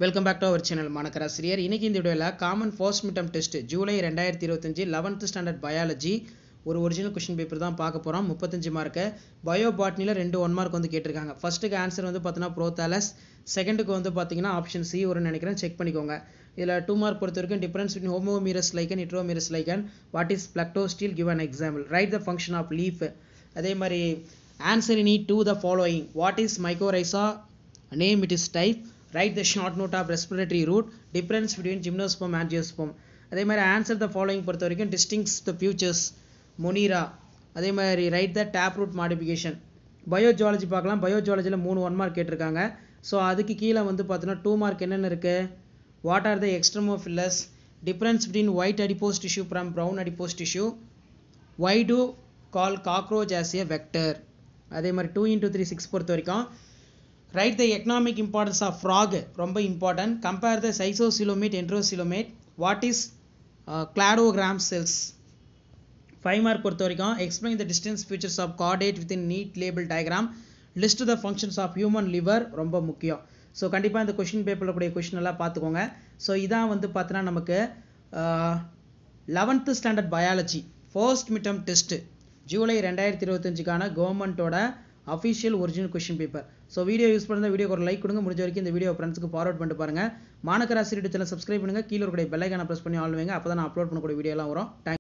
Welcome back to our channel மாணக்கராசிரியர். இன்னைக்கு இந்த வீடியோவில் common first midterm test July 2025 11th standard biology ஒரு ஒரிஜினல் கொஸ்டின் பேப்பர் தான் பார்க்க போகிறோம். 35 மார்க்கு. பயோ பாட்னியில் 2 1 மார்க் வந்து கேட்டிருக்காங்க. ஃபர்ஸ்ட்டுக்கு ஆன்சர் வந்து பார்த்தீங்கன்னா ப்ரோதாலஸ், செகண்டுக்கு வந்து பார்த்தீங்கன்னா ஆப்ஷன் சி வரும்னு நினைக்கிறேன், செக் பண்ணிக்கோங்க. இதில் 2 மார்க் பொறுத்த வரைக்கும் difference between homomerous lichen heteromerous lichen, what is plectostele, give an example, write the function of leaf. அதே மாதிரி answer into the following, what is mycorrhiza, name its type, write the short note of respiratory route, difference between gymnosperm and angiosperm. அதே மாதிரி answer the following பொறுத்த வரைக்கும் distinguish the futures, monera. அதே மாதிரி write the taproot modification. Biozoology பார்க்கலாம். பயோஜுவாலஜியில் 3 1 mark கேட்டிருக்காங்க. So அதுக்கு கீழே வந்து பார்த்தீங்கன்னா 2 மார்க் என்னென்ன இருக்குது, what are the extremophiles, difference between white adipose tissue from brown adipose tissue, why do call cockroach as a vector. அதே மாதிரி 2 into 3 6 பொறுத்த வரைக்கும் write the economic importance of frog, ரொம்ப important, compare the schizocoelomate enterocoelomate, what is cladogram cells. 5 mark பொறுத்த வரைக்கும் explain the distance features of chordate within neat label diagram, list the functions of human liver, ரொம்ப முக்கியம். So கண்டிப்பாக இந்த question பேப்பரில் கூடிய question எல்லாம் பார்த்துக்கோங்க. ஸோ இதான் வந்து பார்த்தீங்கன்னா நமக்கு 11th standard biology first midterm test July 2025க்கான கவர்மெண்ட்டோட official original question paper. So video use பண்ணுற வீடியோக்கு ஒரு லைக் கொடுங்க. முடிஞ்ச வரைக்கும் இந்த வீடியோ ஃப்ரெண்ட்ஸ்க்கு ஃபார்வர்ட் பண்ணிட்டு பாருங்கள். மாணக்கராசிரியர் சேனல் சப்ஸ்கிரைப் பண்ணுங்கள். கீழே ஒரு பெல் ஐக்கானை ப்ரெஸ் பண்ணி ஆள் வைங்க. அப்போ தான் நான் அப்லோட் பண்ணக்கூடிய வீடியோலாம் வரும்.